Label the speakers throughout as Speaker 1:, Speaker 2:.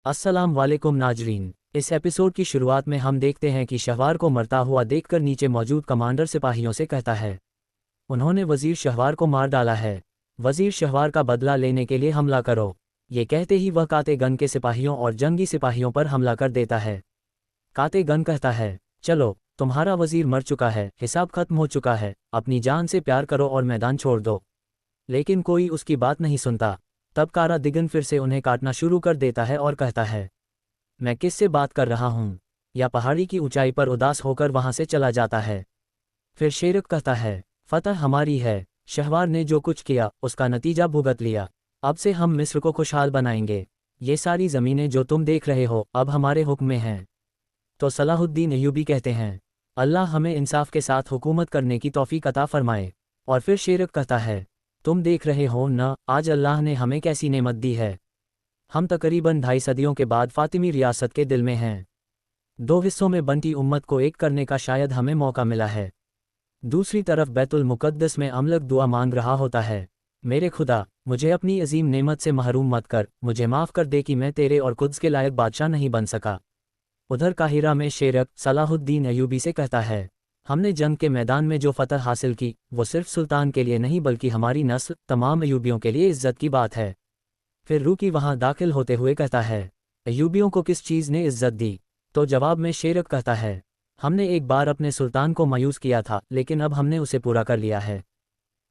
Speaker 1: अस्सलाम वालेकुम नाजरीन। इस एपिसोड की शुरुआत में हम देखते हैं कि शहवार को मरता हुआ देखकर नीचे मौजूद कमांडर सिपाहियों से कहता है, उन्होंने वजीर शहवार को मार डाला है। वजीर शहवार का बदला लेने के लिए हमला करो। ये कहते ही वह काते गन के सिपाहियों और जंगी सिपाहियों पर हमला कर देता है। काते गन कहता है, चलो, तुम्हारा वजीर मर चुका है, हिसाब खत्म हो चुका है, अपनी जान से प्यार करो और मैदान छोड़ दो। लेकिन कोई उसकी बात नहीं सुनता। तब कारा दिगन फिर से उन्हें काटना शुरू कर देता है और कहता है, मैं किससे बात कर रहा हूँ। या पहाड़ी की ऊंचाई पर उदास होकर वहां से चला जाता है। फिर शेरक कहता है, फतह हमारी है। शहवार ने जो कुछ किया उसका नतीजा भुगत लिया। अब से हम मिस्र को खुशहाल बनाएंगे। ये सारी ज़मीनें जो तुम देख रहे हो अब हमारे हुक्म में हैं। तो सलाहुद्दीन अय्यूबी कहते हैं, अल्लाह हमें इंसाफ के साथ हुकूमत करने की तौफीक अता फरमाए। और फिर शेरक कहता है, तुम देख रहे हो न, आज अल्लाह ने हमें कैसी नेमत दी है। हम तकरीबन 2.5 सदियों के बाद फातिमी रियासत के दिल में हैं। 2 हिस्सों में बंटी उम्मत को एक करने का शायद हमें मौका मिला है। दूसरी तरफ बैतुल मुक़द्दस में अमलक दुआ मांग रहा होता है, मेरे खुदा, मुझे अपनी अजीम नेमत से महरूम मत कर, मुझे माफ़ कर दे कि मैं तेरे और कुद्स के लायक बादशाह नहीं बन सका। उधर काहिरा में शेरक सलाहुद्दीन अय्यूबी से कहता है, हमने जंग के मैदान में जो फतह हासिल की वो सिर्फ सुल्तान के लिए नहीं बल्कि हमारी नस्ल तमाम अय्यूबियों के लिए इज्जत की बात है। फिर रूकी वहां दाखिल होते हुए कहता है, अय्यूबियों को किस चीज़ ने इज्जत दी। तो जवाब में शेरक कहता है, हमने एक बार अपने सुल्तान को मायूस किया था लेकिन अब हमने उसे पूरा कर लिया है।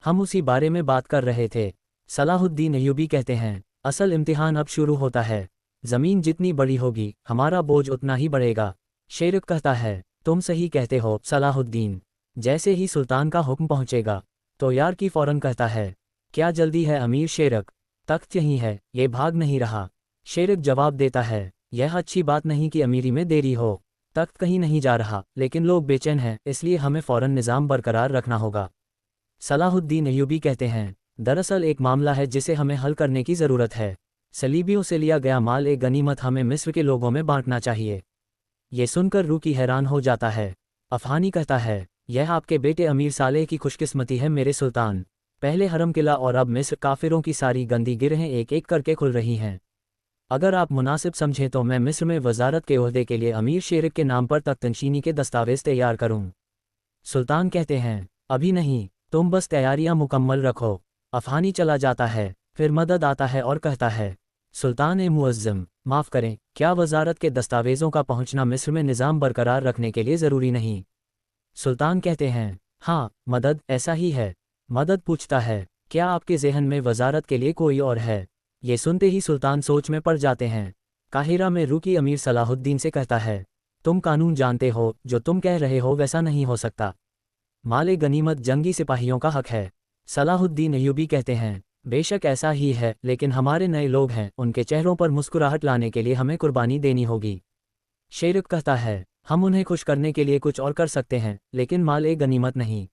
Speaker 1: हम उसी बारे में बात कर रहे थे। सलाहुद्दीन अय्यूबी कहते हैं, असल इम्तिहान अब शुरू होता है। ज़मीन जितनी बड़ी होगी हमारा बोझ उतना ही बढ़ेगा। शेरक कहता है, तुम सही कहते हो सलाहुद्दीन, जैसे ही सुल्तान का हुक्म पहुंचेगा। तो यार की फ़ौरन कहता है, क्या जल्दी है अमीर शेरक, तख्त यहीं है, ये भाग नहीं रहा। शेरक जवाब देता है, यह अच्छी बात नहीं कि अमीरी में देरी हो। तख्त कहीं नहीं जा रहा लेकिन लोग बेचैन हैं, इसलिए हमें फ़ौरन निज़ाम बरकरार रखना होगा। सलाहुद्दीन अय्यूबी कहते हैं, दरअसल एक मामला है जिसे हमें हल करने की ज़रूरत है। सलीबियों से लिया गया माल एक गनीमत हमें मिस्र के लोगों में बांटना चाहिए। ये सुनकर रूकी हैरान हो जाता है। अफ़हानी कहता है, यह आपके बेटे अमीर सालेह की खुशकिस्मती है मेरे सुल्तान। पहले हरम किला और अब मिस्र काफिरों की सारी गंदी गिरहें एक एक करके खुल रही हैं। अगर आप मुनासिब समझें तो मैं मिस्र में वजारत के ओहदे के लिए अमीर शेरक के नाम पर तख्तनशीनी के दस्तावेज़ तैयार करूं। सुल्तान कहते हैं, अभी नहीं, तुम बस तैयारियां मुकम्मल रखो। अफ़हानी चला जाता है। फिर मदद आता है और कहता है, सुल्तान ए मुअज़्ज़म, माफ़ करें, क्या वजारत के दस्तावेज़ों का पहुंचना मिस्र में निज़ाम बरकरार रखने के लिए ज़रूरी नहीं। सुल्तान कहते हैं, हाँ मदद, ऐसा ही है। मदद पूछता है, क्या आपके ज़हन में वजारत के लिए कोई और है। ये सुनते ही सुल्तान सोच में पड़ जाते हैं। काहिरा में रूकी अमीर सलाहुद्दीन से कहता है, तुम कानून जानते हो, जो तुम कह रहे हो वैसा नहीं हो सकता। माले गनीमत जंगी सिपाहियों का हक है। सलाहुद्दीन अय्यूबी कहते हैं, बेशक ऐसा ही है, लेकिन हमारे नए लोग हैं, उनके चेहरों पर मुस्कुराहट लाने के लिए हमें कुर्बानी देनी होगी। शेरक कहता है, हम उन्हें खुश करने के लिए कुछ और कर सकते हैं लेकिन माल गनीमत नहीं।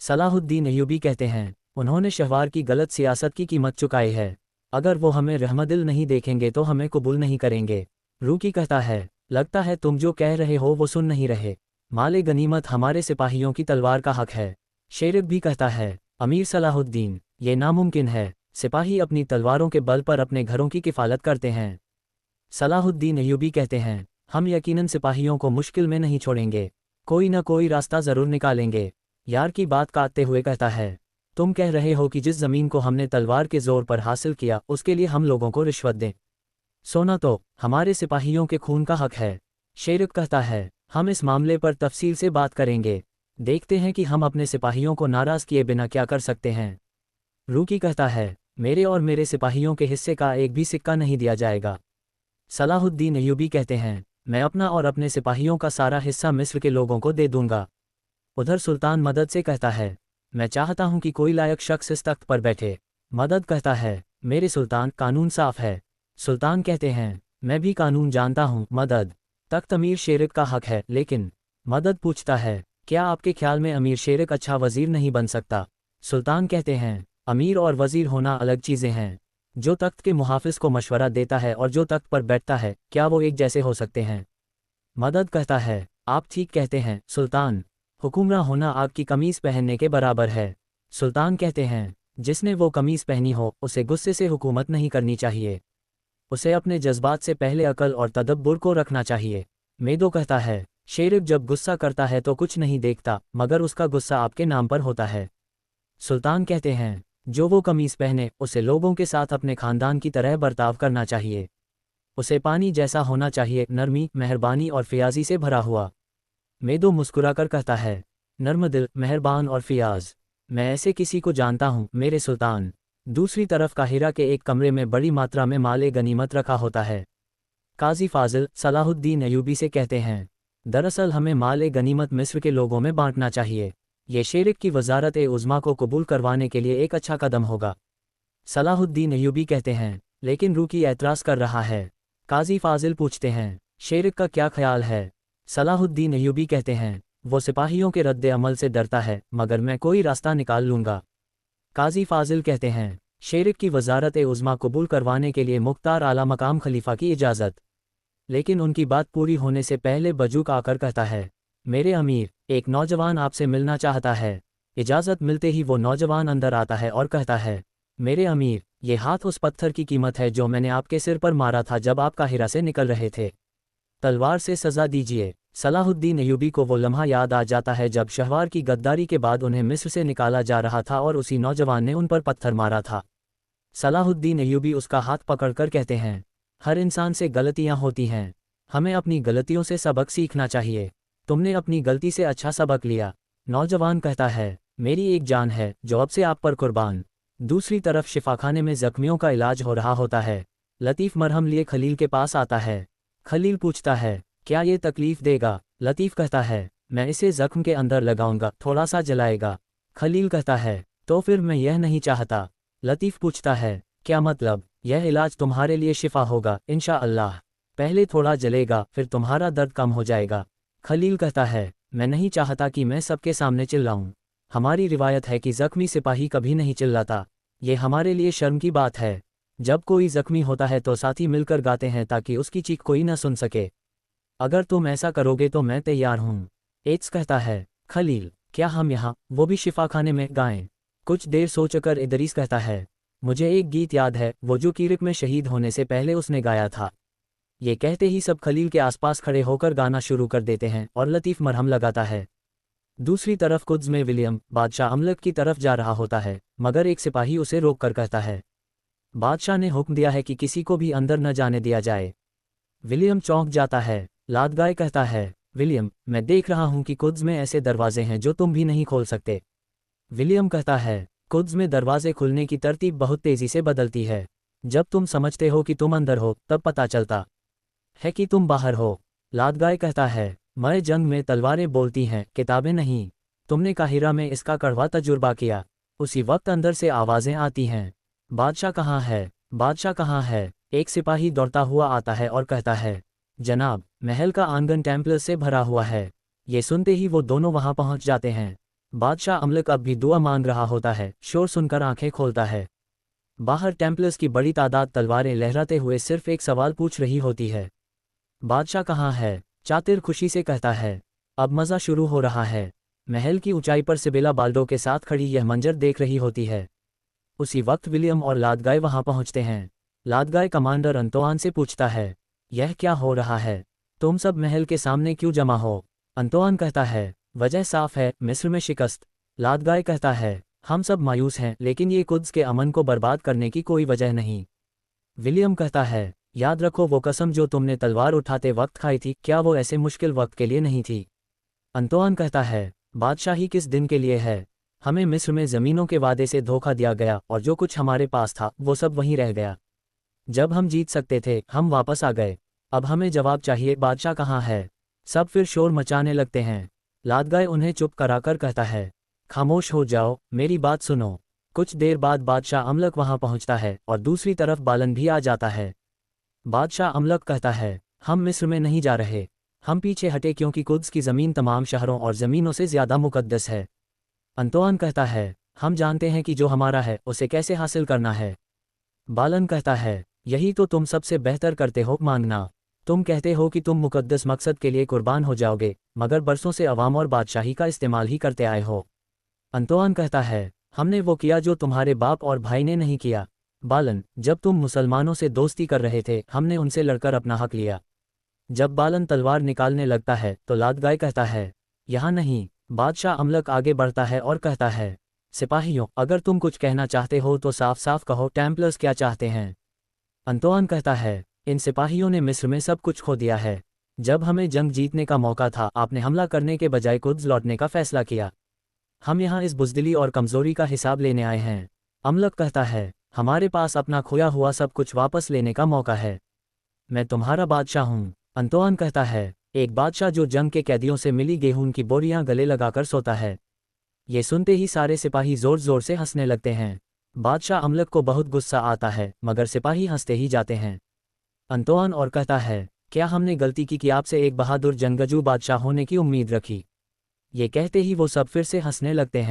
Speaker 1: सलाहुद्दीन अय्यूबी कहते हैं, उन्होंने शहवार की गलत सियासत की कीमत चुकाई है। अगर वो हमें रहमदिल नहीं देखेंगे तो हमें कबूल नहीं करेंगे। रूकी कहता है, लगता है तुम जो कह रहे हो वो सुन नहीं रहे। माले गनीमत हमारे सिपाहियों की तलवार का हक है। शेरक भी कहता है, अमीर सलाहुद्दीन, ये नामुमकिन है। सिपाही अपनी तलवारों के बल पर अपने घरों की किफ़ालत करते हैं। सलाहुद्दीन अय्यूबी कहते हैं, हम यकीनन सिपाहियों को मुश्किल में नहीं छोड़ेंगे, कोई न कोई रास्ता ज़रूर निकालेंगे। यार की बात काटते हुए कहता है, तुम कह रहे हो कि जिस ज़मीन को हमने तलवार के ज़ोर पर हासिल किया उसके लिए हम लोगों को रिश्वत दें। सोना तो हमारे सिपाहियों के खून का हक है। शेरक कहता है, हम इस मामले पर तफसील से बात करेंगे, देखते हैं कि हम अपने सिपाहियों को नाराज़ किए बिना क्या कर सकते हैं। रूकी कहता है, मेरे और मेरे सिपाहियों के हिस्से का एक भी सिक्का नहीं दिया जाएगा। सलाहुद्दीन अय्यूबी कहते हैं, मैं अपना और अपने सिपाहियों का सारा हिस्सा मिस्र के लोगों को दे दूंगा। उधर सुल्तान मदद से कहता है, मैं चाहता हूं कि कोई लायक शख्स इस तख्त पर बैठे। मदद कहता है, मेरे सुल्तान, कानून साफ है। सुल्तान कहते हैं, मैं भी कानून जानता हूं मदद, तख्त अमीर शेरक का हक है। लेकिन मदद पूछता है, क्या आपके ख्याल में अमीर शेरक अच्छा वजीर नहीं बन सकता। सुल्तान कहते हैं, अमीर और वजीर होना अलग चीज़ें हैं। जो तख्त के मुहाफिज को मशवरा देता है और जो तख्त पर बैठता है, क्या वो एक जैसे हो सकते हैं। मदद कहता है, आप ठीक कहते हैं सुल्तान, हुकुमरां होना आग की कमीज़ पहनने के बराबर है। सुल्तान कहते हैं, जिसने वो कमीज़ पहनी हो उसे गुस्से से हुकूमत नहीं करनी चाहिए। उसे अपने जज्बात से पहले अकल और तदब्बुर को रखना चाहिए। मेदो कहता है, शेरिफ जब गुस्सा करता है तो कुछ नहीं देखता, मगर उसका गुस्सा आपके नाम पर होता है। सुल्तान कहते हैं, जो वो कमीज पहने उसे लोगों के साथ अपने खानदान की तरह बर्ताव करना चाहिए। उसे पानी जैसा होना चाहिए, नरमी, मेहरबानी और फियाजी से भरा हुआ। मेदो मुस्कुराकर कहता है, नर्म दिल, मेहरबान और फियाज, मैं ऐसे किसी को जानता हूँ मेरे सुल्तान। दूसरी तरफ काहिरा के एक कमरे में बड़ी मात्रा में माल गनीमत रखा होता है। काजी फाजिल सलाहुद्दीन अयूबी से कहते हैं, दरअसल हमें माल गनीमत मिस्र के लोगों में बांटना चाहिए। ये शेरिक की वजारत उज़्मा को कबूल करवाने के लिए एक अच्छा कदम होगा। सलाहुद्दीन अयूबी कहते हैं, लेकिन रूकी ऐतराज़ कर रहा है। काजी फाजिल पूछते हैं, शेरिक का क्या ख्याल है? सलाहुद्दीन अयूबी कहते हैं, वो सिपाहियों के रद्द अमल से डरता है, मगर मैं कोई रास्ता निकाल लूँगा। काजी फाजिल कहते हैं, शेरिक की वजारत उज़्मा कबूल करवाने के लिए मुख्तार आला मकाम खलीफा की इजाज़त। लेकिन उनकी बात पूरी होने से पहले बजूक आकर कहता है, मेरे अमीर, एक नौजवान आपसे मिलना चाहता है। इजाज़त मिलते ही वो नौजवान अंदर आता है और कहता है, मेरे अमीर, ये हाथ उस पत्थर की कीमत है जो मैंने आपके सिर पर मारा था जब आप काहिरा से निकल रहे थे। तलवार से सज़ा दीजिए। सलाहुद्दीन अयूबी को वो लम्हा याद आ जाता है जब शहवार की गद्दारी के बाद उन्हें मिस्र से निकाला जा रहा था और उसी नौजवान ने उन पर पत्थर मारा था। सलाहुद्दीन अयूबी उसका हाथ पकड़कर कहते हैं, हर इंसान से गलतियां होती हैं, हमें अपनी गलतियों से सबक सीखना चाहिए। तुमने अपनी गलती से अच्छा सबक लिया। नौजवान कहता है, मेरी एक जान है जो अब से आप पर कुर्बान। दूसरी तरफ शिफाखाने में जख्मियों का इलाज हो रहा होता है। लतीफ़ मरहम लिए खलील के पास आता है। खलील पूछता है, क्या ये तकलीफ़ देगा? लतीफ़ कहता है, मैं इसे जख्म के अंदर लगाऊंगा, थोड़ा सा जलाएगा। खलील कहता है, तो फिर मैं यह नहीं चाहता। लतीफ़ पूछता है, क्या मतलब? यह इलाज तुम्हारे लिए शिफा होगा इंशाअल्लाह। पहले थोड़ा जलेगा, फिर तुम्हारा दर्द कम हो जाएगा। खलील कहता है, मैं नहीं चाहता कि मैं सबके सामने चिल्लाऊं। हमारी रिवायत है कि ज़ख्मी सिपाही कभी नहीं चिल्लाता। ये हमारे लिए शर्म की बात है। जब कोई ज़ख्मी होता है तो साथी मिलकर गाते हैं ताकि उसकी चीख कोई न सुन सके। अगर तुम ऐसा करोगे तो मैं तैयार हूँ। एड्स कहता है, खलील, क्या हम यहाँ, वो भी शिफाखाने में, गाएं? कुछ देर सोचकर इदरीस कहता है, मुझे एक गीत याद है, वो जो कीरिक में शहीद होने से पहले उसने गाया था। ये कहते ही सब खलील के आसपास खड़े होकर गाना शुरू कर देते हैं और लतीफ़ मरहम लगाता है। दूसरी तरफ कुद्स में विलियम बादशाह अमलक की तरफ जा रहा होता है, मगर एक सिपाही उसे रोककर कहता है, बादशाह ने हुक्म दिया है कि किसी को भी अंदर न जाने दिया जाए। विलियम चौंक जाता है। लादगाय कहता है, विलियम, मैं देख रहा हूं कि कुद्स में ऐसे दरवाजे हैं जो तुम भी नहीं खोल सकते। विलियम कहता है, कुद्स में दरवाजे खुलने की तरतीब बहुत तेजी से बदलती है। जब तुम समझते हो कि तुम अंदर हो तब पता चलता है कि तुम बाहर हो। लादगाय कहता है, मैं जंग में तलवारें बोलती हैं, किताबें नहीं। तुमने काहिरा में इसका कड़वा तजुर्बा किया। उसी वक्त अंदर से आवाज़ें आती हैं, बादशाह कहाँ है? बादशाह कहाँ है? एक सिपाही दौड़ता हुआ आता है और कहता है, जनाब, महल का आंगन टेम्पलर्स से भरा हुआ है। ये सुनते ही वो दोनों वहां पहुंच जाते हैं। बादशाह अमलक अब भी दुआ मांग रहा होता है। शोर सुनकर आंखें खोलता है। बाहर टेम्पलर्स की बड़ी तादाद तलवारें लहराते हुए सिर्फ एक सवाल पूछ रही होती है, बादशाह कहाँ है? चातिर खुशी से कहता है, अब मज़ा शुरू हो रहा है। महल की ऊंचाई पर सिबिला बाल्डो के साथ खड़ी यह मंजर देख रही होती है। उसी वक्त विलियम और लादगाय वहां पहुंचते हैं। लादगाय कमांडर अंतोआन से पूछता है, यह क्या हो रहा है? तुम सब महल के सामने क्यों जमा हो? अंतोआन कहता है, वजह साफ है, मिस्र में शिकस्त। लादगाय कहता है, हम सब मायूस हैं, लेकिन ये कुद्स के अमन को बर्बाद करने की कोई वजह नहीं। विलियम कहता है, याद रखो वो कसम जो तुमने तलवार उठाते वक्त खाई थी, क्या वो ऐसे मुश्किल वक्त के लिए नहीं थी? अंतोआन कहता है, बादशाही किस दिन के लिए है? हमें मिस्र में ज़मीनों के वादे से धोखा दिया गया और जो कुछ हमारे पास था वो सब वहीं रह गया। जब हम जीत सकते थे हम वापस आ गए। अब हमें जवाब चाहिए, बादशाह कहाँ है? सब फिर शोर मचाने लगते हैं। लादगाय उन्हें चुप कराकर कहता है, खामोश हो जाओ, मेरी बात सुनो। कुछ देर बाद बादशाह अमलक वहां पहुंचता है और दूसरी तरफ बालन भी आ जाता है। बादशाह अमलक कहता है, हम मिस्र में नहीं जा रहे। हम पीछे हटे क्योंकि कुद्स की ज़मीन तमाम शहरों और ज़मीनों से ज़्यादा मुकद्दस है। अंतोआन कहता है, हम जानते हैं कि जो हमारा है उसे कैसे हासिल करना है। बालन कहता है, यही तो तुम सबसे बेहतर करते हो, मांगना। तुम कहते हो कि तुम मुकद्दस मकसद के लिए कुर्बान हो जाओगे, मगर बरसों से अवाम और बादशाही का इस्तेमाल ही करते आए हो। अंतोआन कहता है, हमने वो किया जो तुम्हारे बाप और भाई ने नहीं किया। बालन, जब तुम मुसलमानों से दोस्ती कर रहे थे हमने उनसे लड़कर अपना हक लिया। जब बालन तलवार निकालने लगता है तो लादगाय कहता है, यहाँ नहीं। बादशाह अमलक आगे बढ़ता है और कहता है, सिपाहियों, अगर तुम कुछ कहना चाहते हो तो साफ साफ कहो, टेम्पलर्स क्या चाहते हैं। अंतोआन कहता है, इन सिपाहियों ने मिस्र में सब कुछ खो दिया है। जब हमें जंग जीतने का मौका था आपने हमला करने के बजाय कुद्स लौटने का फैसला किया। हम यहाँ इस बुज़दिली और कमज़ोरी का हिसाब लेने आए हैं। अमलक कहता है, हमारे पास अपना खोया हुआ सब कुछ वापस लेने का मौका है। मैं तुम्हारा बादशाह हूँ। अंतोआन कहता है, एक बादशाह जो जंग के कैदियों से मिली गेहूं की बोरियां गले लगाकर सोता है। ये सुनते ही सारे सिपाही जोर जोर से हंसने लगते हैं। बादशाह अमलक को बहुत गुस्सा आता है मगर सिपाही हंसते ही जाते हैं। अंतोआन और कहता है, क्या हमने गलती की कि आपसे एक बहादुर जंगजू बादशाह होने की उम्मीद रखी। ये कहते ही वो सब फिर से हंसने लगते हैं।